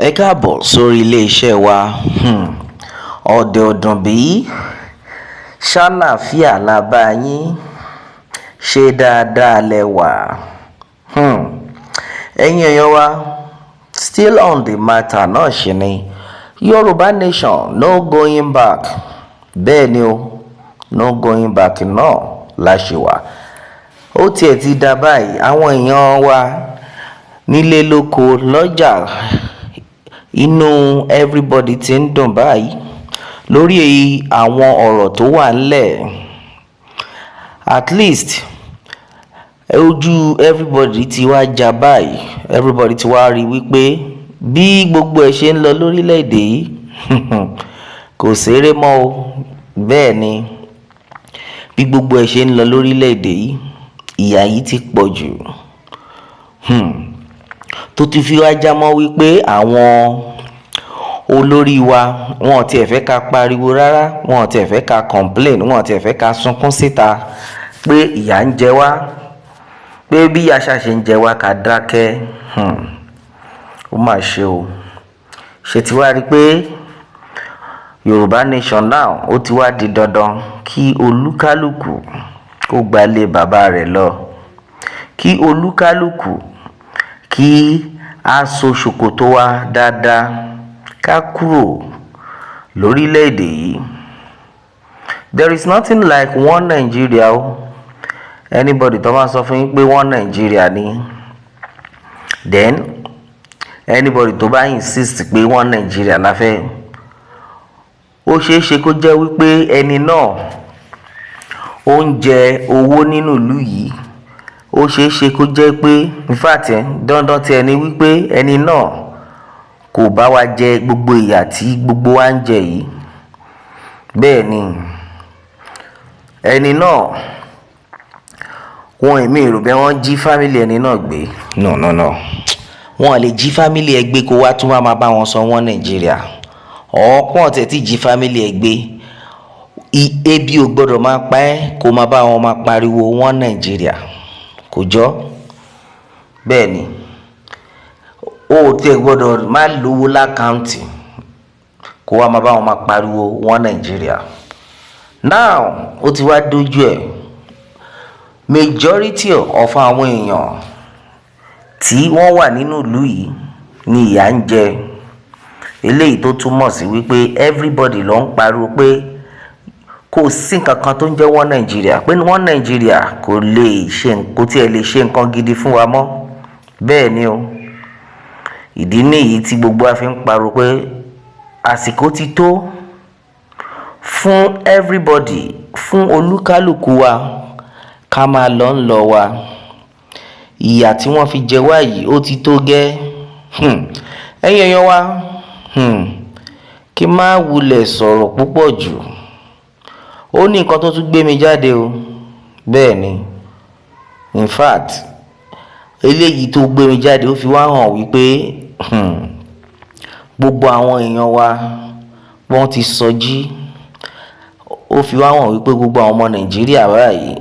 Ẹ káàbọ̀ sórí ilé-iṣẹ́ wa. Ọ̀dẹ̀ ọ̀dùn bí? Ṣàlàáfíà la bá yín? Ṣé dáadáa lẹ wà? Ẹ̀yin èèyàn wa, still on the matter náà ṣì ni. Yoruba nation, no going back. Bẹ́ẹ̀ ni o, no going back náà la ṣe wà. Ó tiẹ̀ ti dà báyìí, àwọn èèyàn wa nílé lóko lọ́jà, inú everybody ti ń dùn báyìí lórí àwọn ọ̀rọ̀ tó wà ńlẹ̀. At least ojú everybody ti wá já báyìí, everybody ti wá rí wípé bí gbogbo ẹ̀ ṣe ń lọ lórílẹ̀‐èdè yìí kò ṣeré mọ́ o. Bẹ́ẹ̀ ni, bí gbogbo ẹ̀ ṣe ń lọ lórílẹ̀‐èdè yìí, ìyà yìí ti pọ̀ jù. Tó ti fi wá já mọ́ wípé àwọn olórí wa wọn ò tiẹ̀ fẹ́ ká pariwo rárá, wọn ò tiẹ̀ fẹ́ ká complain, wọn ò tiẹ̀ fẹ́ ká sunkún síta pé ìyà ń jẹ wá, pé bí àṣà ṣe ń jẹ wá ká dákẹ́. Ó mà ṣe o. Ṣé ti wá rí pé Yorùbá nation now ó ti wá di dandan kí olúkálùkù kó gbalé bàbá rẹ̀ lọ, kí olúkálùkù kí a so ṣòkòtò wa dáadáa ká kúrò lórílẹ̀‐èdè yìí. There is nothing like one Nigeria o. Anybody tó máa sọ fún yín pé one Nigeria ni, then anybody tó bá insist pé one Nigeria la fẹ́, ó ṣeé ṣe kó jẹ́ wípé ẹni náà ó ń jẹ owó nínú ìlú yìí. Ó ṣeé ṣe kó jẹ́ pé in fact dandan tí ẹni wípé ẹni náà kò bá wa jẹ gbogbo ìyà tí gbogbo wa ń jẹ yìí. Bẹ́ẹ̀ ni, ẹni náà wọn èmi rò bẹ́ẹ̀ wọ́n jí fámìlì ẹni náà gbé. No. Wọn lè jí fámìlì ẹ gbé kó wá tún wá máa bá wọn sọ wọn Nàìjíríà. Ọ̀pọ̀ tẹ̀ tí jí fámìlì ẹ gbé, ebi ò gbọ́dọ̀ máa pa ẹ́ kó máa bá wọn máa pariwo wọn Nàìjíríà. Kò jọ. Bẹ́ẹ̀ ni, ó tiẹ̀ gbọ́dọ̀ má lówó lákàntì kó wá máa bá wọn máa pariwo wọn Nàìjíríà. Now ó ti wá dójú ẹ̀. Majority of àwọn èèyàn tí wọ́n wà nínú ìlú yìí ni ìyà ń jẹ. Eléyìí tó túmọ̀ sí wípé everybody ló ń pariwo pé kò sí nǹkan kan tó ń jẹ́ wọ́n Nàìjíríà, pé wọ́n Nàìjíríà kò tiẹ̀ lè ṣe nǹkan gidi fún wa mọ́. Bẹ́ẹ̀ ni o. Ìdí nìyí tí gbogbo wa fi ń pariwo pé àsìkò ti tó fún everybody, fún olúkálùkù wa ká máa lọ ń lọ wa. Ìyà tí wọ́n fi jẹ wá yìí ó ti tó gẹ́. Ẹ̀yin èèyàn wa, kí má wulẹ̀ sọ̀rọ̀ púpọ̀ jù. Ó ní nǹkan tó tún gbé mi jáde o. Bẹ́ẹ̀ ni, in fact eléyìí tó gbé mi jáde ó fi wá hàn wípé gbogbo àwọn èèyàn wa wọ́n ti sọjí. Ó fi wá hàn wípé gbogbo àwọn ọmọ Nàìjíríà báyìí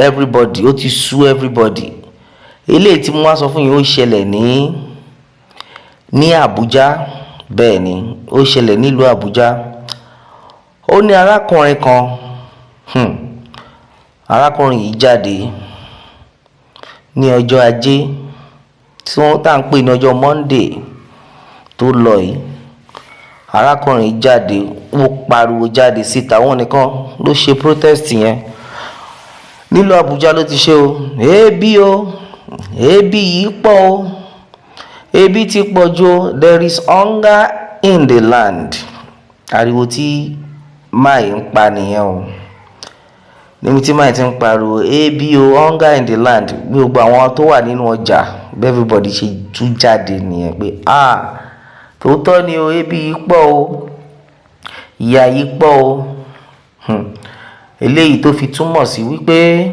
everybody ó ti sú everybody. Eléyìí tí mo wá sọ fún yín ó ṣẹlẹ̀ ní Àbújá. Bẹ́ẹ̀ ni, ó ṣẹlẹ̀ nílùú Àbújá. Ó ní arákùnrin kan, arákùnrin yìí jáde ní ọjọ́ Ajé tí wọ́n tá ń pè ní ọjọ́ Monday tó lọ yìí. Arákùnrin jáde, ó pariwo jáde síta. Wọ́n nìkan ló ṣe protest yẹn nílùú Àbújá ló ti ṣe o. Ebi yìí pọ̀ o, ebi ti pọ̀ jù. There is hunger in the land. Ariwo tí máì ń pa nìyẹn o. Níbi tí máì ti ń pariwo ebi o, hunger in the land, gbogbo àwọn tó wà nínú ọjà everybody ṣe tú jáde nìyẹn pé tòótọ́ ni o, ebi yìí pọ̀ o, ìyà yìí pọ̀ o. Eléyìí tó fi túmọ̀ sí wípé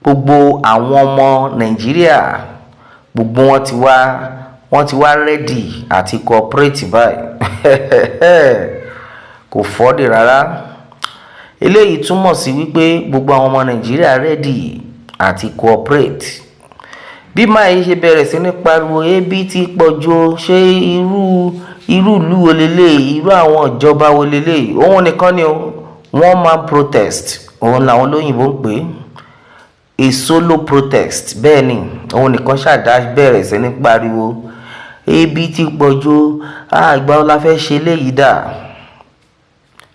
gbogbo àwọn ọmọ Nàìjíríà gbogbo wọ́n ti wá ready àti cooperate báyìí. Kò fọ́dì rárá. Eléyìí túmọ̀ sí wípé gbogbo àwọn ọmọ Nàìjíríà ready àti cooperate. bí máa yìí ṣe bẹ̀rẹ̀ sí ní pariwo ebi ti pọ̀jù o, ṣé irú ìlú wo leléyìí, irú àwọn ìjọba wo leléyìí. Òun nìkan ni o, one man protest, òun làwọn olóyìnbó ń pè é, a solo protest. bẹ́ẹ̀ ni òun nìkan ṣàdá bẹ̀rẹ̀ sí ní pariwo ebi ti pọ̀jù o, ìgbà wo la fẹ́ ṣe eléyìí dà.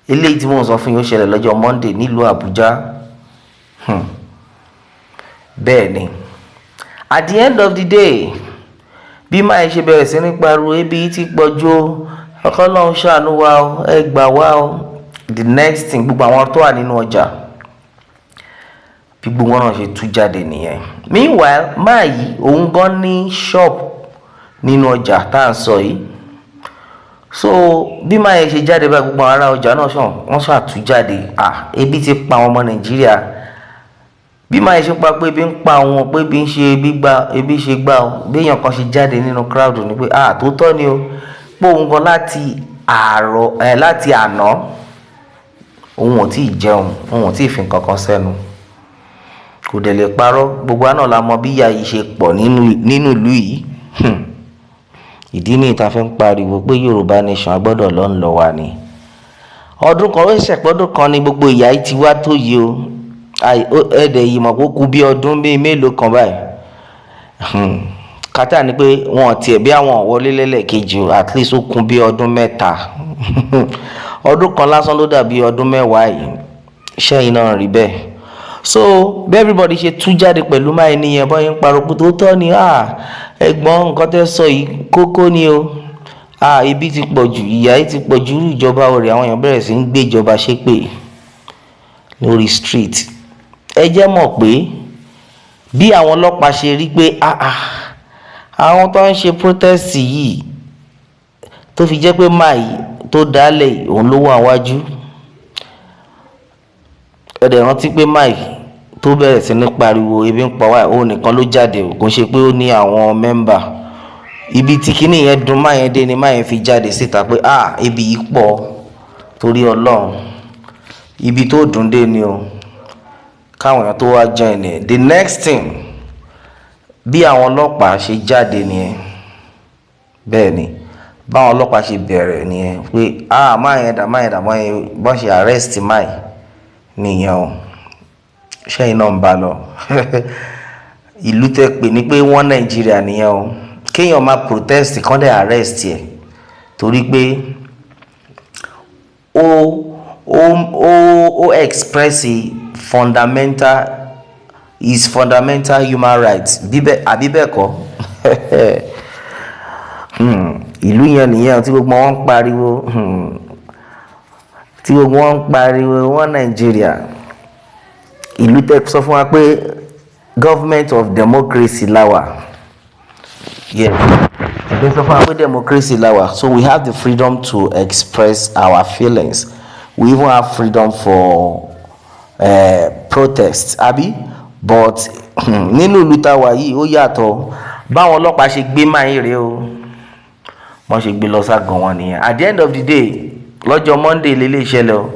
Eléyìí tí mo sọ fún yín ó ṣẹlẹ̀ lọ́jọ́ Monday nílùú Àbújá. bẹ́ẹ̀ ni at the end of the day bí máa ṣe bẹ̀rẹ̀ sí ní pariwo ebi ti pọ̀jù o, Ọlọ́run ṣàánú wa o, ẹ gbà wá o. The next thing, gbogbo àwọn tó wà nínú ọjà bí gbogbo wọn náà ṣe tú jáde nìyẹn. Meanwhile máa yìí òun gan ní shop nínú ọjà tá à ń sọ yìí. So bí máa yẹn ṣe jáde bá gbogbo ará ọjà náà wọ́n ṣàtú jáde. Ebi ti pa àwọn ọmọ Nàìjíríà. bí máa yẹn ṣe pa pé ebi ń pa àwọn, pé ebi ń ṣe ebi ṣe gbà o. béèyàn kan ṣe jáde nínú crowd ni pé tó tọ́ ni o, pé òun gan láti àná òun ò tíì jẹun, òun ò tíì fi nǹkankan sẹ́nu. kò dẹ̀ lè parọ́, gbogbo àná la mọ bí ìyà yìí ṣe pọ̀ nínú ìlú yìí. ìdí ní ìta fi ń pariwo pé Yorùbá nation agbọ́dọ̀ lọ ń lọ wà ní. ọdún kan ó ṣẹ̀pọ́dún kan ni gbogbo ìyà yìí ti wá tó yìí o. ẹ̀dẹ̀ yìí mọ̀ kó kú bí ọdún bíi mélòó kan báyìí. kátà ni pé wọn tiẹ̀ bí àwọn wọlé lẹ́lẹ́kejì o, at least ó kún bí ọdún mẹ́ta. ọdún kan lásán ló dàbí ọdún mẹ́wàá yìí. iṣẹ́ yìí náà rí bẹ́ẹ̀. So bí everybody ṣe tú jáde pẹ̀lú máa nìyẹn bọ́ yín parọ́ tó tọ́ ni ẹ̀gbọ́n nǹkan tẹ́ sọ yìí kókó ni o. Ibi ti pọ̀ jù, ìyà yìí ti pọ̀ jù, ìjọba rẹ̀ àwọn èèyàn bẹ̀rẹ̀ sí ń gbé ìjọba ṣépè lórí street. ẹ jẹ́ mọ̀ pé bí àwọn ọlọ́pàá ṣe rí pé àwọn tó ń ṣe protest yìí tó fi jẹ́ pé máa yìí tó dálẹ̀ òun ló wà wájú. ẹ̀dẹ̀ rántí pé máì tó bẹ̀rẹ̀ sí ní pariwo ebi ń pa wá, òun nìkan ló jáde, kò ṣe pé ó ní àwọn mẹ́mbà. ibi tí kinní yẹn dùn máa yẹn dé ni máa yẹn fi jáde síta pé ebi yìí pọ̀ torí Ọlọ́run. ibi tó dùn dé ni o, káwọn èèyàn tó wá join ẹ̀. The next thing bí àwọn ọlọ́pàá ṣe jáde nìyẹn. bẹ́ẹ̀ ni báwọn ọlọ́pàá ṣe bẹ̀rẹ̀ nìyẹn pé máa yẹn dà bọ́n ṣe arrest máì nìyẹn o. ṣẹ́yìn náà ń bá lọ. ìlú tẹ́ pè ní pé wọ́n Nàìjíríà nìyẹn o. kéèyàn máa protest kán dẹ̀ arrest ẹ̀ torí pé ó express fundamental human rights àbí bẹ́ẹ̀ kọ́. ìlú yẹn nìyẹn tí gbogbo wọn ń pariwo wọ́n Nàìjíríà. ìlú tẹ́ sọ fún wa pé government of democracy láwà. They sọ fún wa pé democracy láwà, so we have the freedom to express our feelings. We even have freedom for protest abi, but nínú ìlú táwa yìí ó yàtọ̀. báwọn ọlọ́pàá ṣe gbé máa ń rèé o, wọ́n ṣe gbé lọ ságàn wọn nìyẹn. At the end of the day lọ́jọ́ Monday lélẹ́ ìṣẹ̀lẹ̀ o,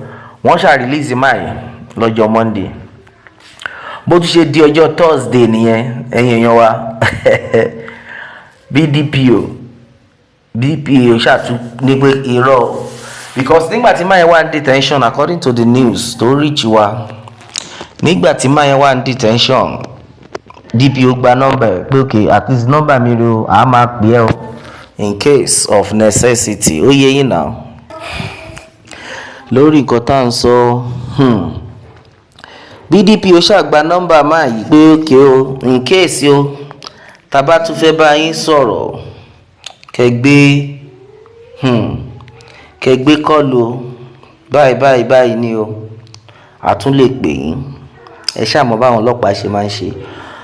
wọ́n ṣá release máì lọ́jọ́ Monday. bó tún ṣe di ọjọ́ Thursday nìyẹn ẹ̀yin èèyàn wa. DPO ṣàtú ní pé irọ́, because nígbà tí máa yẹn wà ní detention according to the news tó reach wa, nígbà tí máa yẹn wà ní detention DPO gba nọ́mbà pé okay at least nọ́mbà mi rè o, a máa pè é o in case of necessity. ó yẹ yín náà lórí nǹkan tá à ń sọ. bí DPO ṣàgbà nọ́mbà máa yí pé okay o in case o tá bá tún fẹ́ bá yín sọ̀rọ̀ kẹgbẹ́ kọlù báyìí ni o, a tún lè pè yín. ẹ ṣàmọ́ báwọn ọlọ́pàá ṣe máa ń ṣe.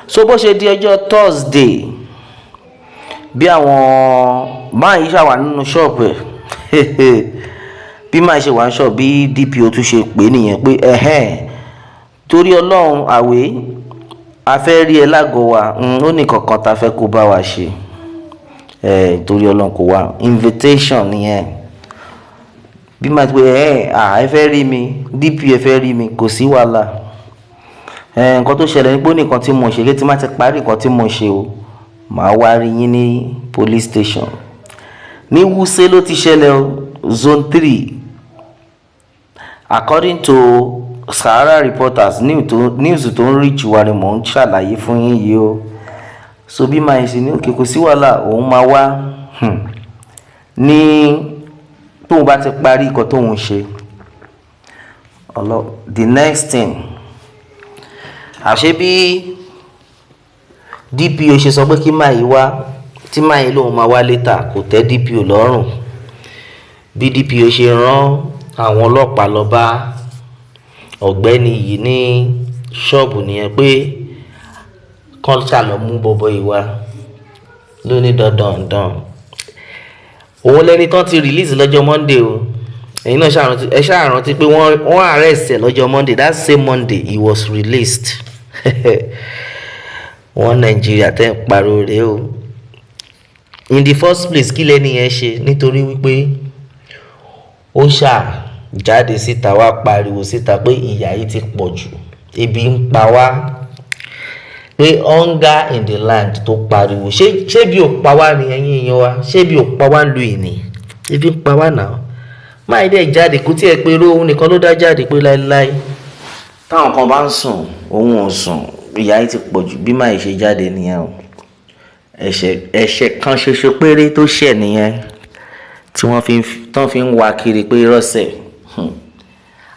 so bó ṣe di ọjọ́ Thursday bí àwọn máa yí ṣàwà nínú ṣọ́ọ̀bù ẹ̀ bí máa ṣe wà ní ṣọ́ọ̀bù bí DPO tún ṣe pè nìyẹn pé torí Ọlọ́run àwẹ̀ a fẹ́ rí ẹ lágọ̀ọ́ wa, ó ní kankan tá fẹ́ kó bá wa ṣe. torí Ọlọ́run kò wá invitation nìyẹn. bí máa ti pé ẹ fẹ́ rí mi, DPO ẹ fẹ́ rí mi, kò sí wàhálà. nǹkan tó ṣẹlẹ̀ ní pé ó ní nǹkan tí mo ṣe, létí má ti parí nǹkan tí mo ṣe o, màá wá rí yín ní police station. Ní Wuse ló ti ṣẹlẹ̀ o, zone 3. According to Sahara Reporters, news tó ń reach wa ni mò ń ṣàlàyé fún yín yìí o. So bí máa ṣe ní òkè kò sí wàhálà, òun máa wá ní tóun bá ti parí nǹkan tóun ṣe. The next thing, àṣé bí DPO ṣe sọ pé kí máa yí wá, tí máa yí lòun máa wá létà, kò tẹ́ DPO lọ́rùn. Bí DPO ṣe rán àwọn ọlọ́pàá lọ bá ọ̀gbẹ́ni yìí ní ṣọ́ọ̀bù nìyẹn pé kọ́ńtà lọ mú bọ́bọ́ yìí wá lóní dandan. Òun lẹni tán ti release lọ́jọ́ Monday o. Ẹ̀yin náà ṣàrántí pé wọ́n arrest ẹ̀ lọ́jọ́ Monday. That same Monday he was released. Wọ́n Nàìjíríà tẹ́ ń pariwo rèé o. In the first place kí lẹ́ni yẹn ṣe, nítorí wípé ó jáde síta wá pariwo síta pé ìyà yìí ti pọ̀ jù, ebi ń pa wá, pé hunger in the land tó pariwo. Ṣé bí ò pa wá ni ẹ̀yin èèyàn wa? Ṣé bí ò pa wá lu ìní? Ebi ń pa wá náà. Máa dẹ̀ jáde kó tí ẹ pé òun nìkan ló dá jáde pé láéláé. Táwọn kan bá ń sùn, òun ò sùn, ìyà yìí ti pọ̀ jù. Bí máa ṣe jáde nìyẹn o. Ẹ̀ṣẹ̀ kan ṣoṣo péré tó ṣẹ̀ nìyẹn, tí wọ́n fi ń wá kiri pé rọ́ṣẹ̀.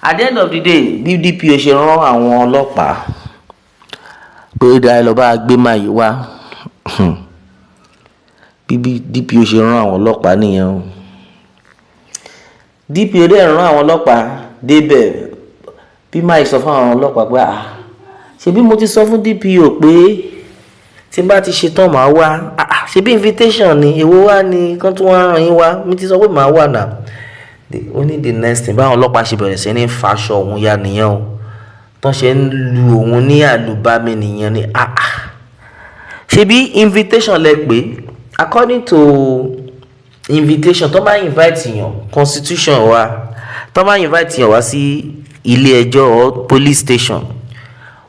At the end of the day, bí DPO ṣe rán àwọn ọlọ́pàá pé ó dáa lọ bá gbé máa yìí wá, bí DPO ṣe rán àwọn ọlọ́pàá nìyẹn o. DPO dẹ̀ rán àwọn ọlọ́pàá débẹ̀. Bí máa sọ fún àwọn ọlọ́pàá pé ṣebí mo ti sọ fún DPO pé tí n bá ti ṣe tán màá wá. Ṣebí invitation ni, èwo wá ni kán tún wá rán yín wá, mi ti sọ pé màá wà náà. Ó ní the next thing, báwọn ọlọ́pàá ṣe bẹ̀rẹ̀ sí ní faṣọ òun ya nìyẹn o. Tán ṣe ń lu òun ní àlùbami nìyẹn ni. Ṣebí invitation lẹ pé, according to invitation tó bá invite yàn, constitution wa tó bá invite yàn wá sí ilé ẹjọ́ or police station,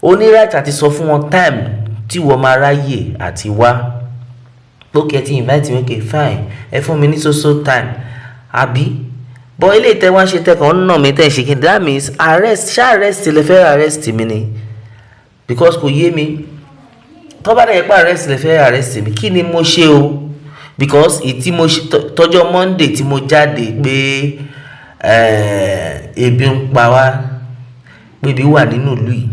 ó ní right àti sọ fún wọn time tí wọ́n máa ráyè àti wá. Okay, ti invite me, okay fine, ẹ fún mi ní so time, àbí? But ilé ìtẹ́ wá ṣe tẹ́kàn ń nà mí tẹ́ ṣe kí n, that means arrest lè fẹ́ arrest mi ni, because kò yé mi. Tó bá dẹ̀ pé arrest lè fẹ́ arrest mi, kí ni mo ṣe o? Because ìtí mo ṣe tọ́jọ́ Monday tí mo jáde pé ebi ń pa wá, pé ebi wà nínú ìlú yìí,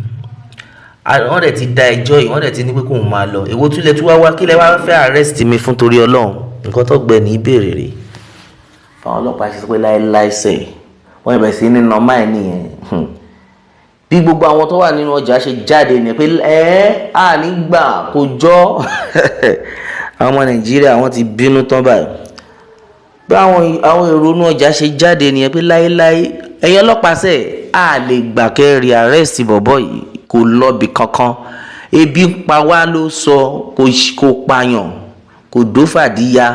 wọ́n dẹ̀ ti da ẹjọ́ yìí, wọ́n dẹ̀ ti ní pé kóun máa lọ. Èwo tún lẹ tún wá kí lẹ wá fẹ́ arrest mi fún, torí Ọlọ́run? Nǹkan tó gbẹ ní ìbéèrè rẹ̀. Àwọn ọlọ́pàá ṣe sọ pé láéláé sẹ̀ wọ́n ìbẹ̀ sí ní nọ́mà ẹ̀ nìyẹn. Bí gbogbo àwọn tó wà nínú ọjà ṣe jáde ni pé nígbà kò jọ. Àwọn ọmọ Nàìjíríà wọ́n ti bínú tán báyìí. Bí àwọn èrò inú ọjà ṣe jáde nìyẹn pé láéláé ẹ̀yin ọlọ́pàá sẹ̀ lè gbà kẹ́rì arrest bọ̀bọ̀ yìí, kò lọ́bì kankan. Ebi ń pa wá ló sọ, kò pààyàn, kò dófàdíyà,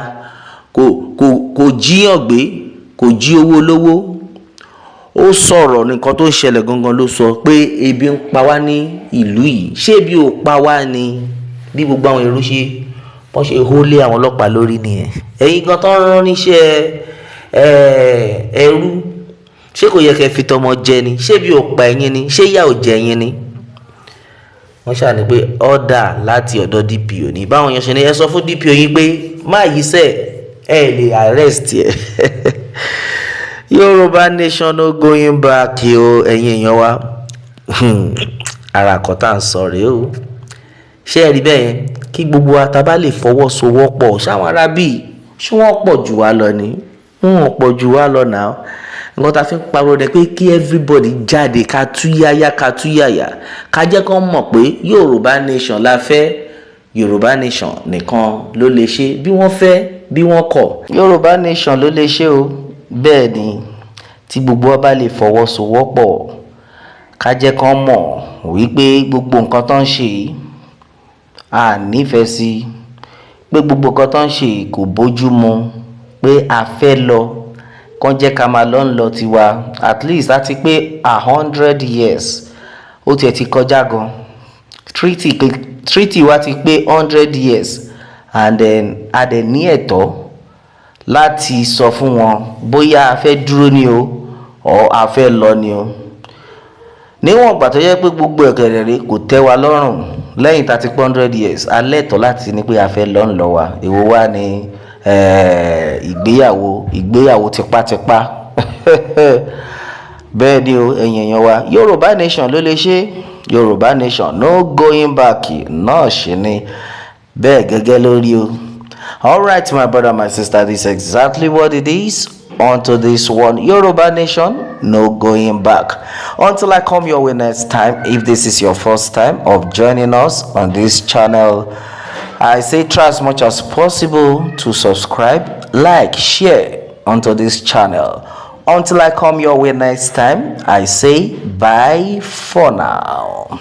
kò jíyàn gbé, kò jí owó olówó. Ó sọ̀rọ̀ nǹkan tó ń ṣẹlẹ̀ gangan ló sọ pé ebi ń pa wá ní ìlú yìí. Ṣé ebi ò pa wá ni? Bí gbogbo àwọn èrò wọ́n ṣe hólé àwọn ọlọ́pàá lórí nìyẹn. Ẹ̀yin gan tó ń rán níṣẹ́ ẹrú, ṣé kò yẹ kẹ́ fi tọmọ jẹ ni? Ṣé ebi ò pa ẹ̀yin ni? Ṣé ìyà ò jẹ ẹ̀yin ni? Wọ́n ṣàní pé order láti ọ̀dọ̀ DPO ni. Báwọn yẹn ṣe ní ẹ sọ fún DPO yín pé má yí sẹ́ ẹ lè arrest ẹ. Yoruba nation no going back o, ẹ̀yin èèyàn wa. Ara kan tá à ń sọ rèé o. Ṣé ẹ rí bẹ́ẹ̀ yẹn? Kí gbogbo wa tá bá lè fọwọ́sowọ́pọ̀, ṣáwọn arábì ṣé wọ́n pọ̀ jù wá lọ ni? Wọ́n pọ̀ jù wá lọ náà. Nǹkan tá fi ń pariwo rẹ̀ pé kí everybody jáde ká túyáyá ká jẹ́ kán mọ̀ pé Yoruba nation la fẹ́. Yoruba nation nìkan ló lè ṣe, bí wọ́n fẹ́ bí wọ́n kọ̀. Yoruba nation ló lè ṣe o. Bẹ́ẹ̀ ni, tí gbogbo wa bá lè fọwọ́sowọ́pọ̀ ká jẹ́ kán mọ̀ wípé gbogbo nǹkan tó ń ṣe a nífẹ̀ẹ́ sí, pé gbogbo nǹkan tó ń ṣe kò bójú mu, pé a fẹ́ lọ, kán jẹ́ ká máa lọ tiwa. At least láti pé 100 years ó tiẹ̀ ti kọjá gan. Treaty wa ti pé 100 years and then a dẹ̀ ní ẹ̀tọ́ láti sọ fún wọn bóyá a fẹ́ dúró ni o or a fẹ́ lọ ni o. Níwọ̀n ìgbà tó yẹ pé gbogbo ẹ̀kẹ̀rẹ̀ kò tẹ́ wa lọ́rùn lẹ́yìn 100 years a lẹ́tọ̀ọ́ láti ní pé a fẹ́ lọ ń lọ wa. Èwo wá ni ìgbéyàwó tipátipá. Bẹ́ẹ̀ ni o, ẹ̀yin èèyàn wa, Yorùbá nation ló lè ṣe. Yorùbá nation, no going back náà ṣe ni. Bẹ́ẹ̀ gẹ́gẹ́ lórí o. All right, my brother, my sister, this is exactly what it is. Onto this one, Yoruba nation, no going back. Until I come your way next time, if this is your first time of joining us on this channel, I say try as much as possible to subscribe, like, share onto this channel. Until I come your way next time, I say bye for now.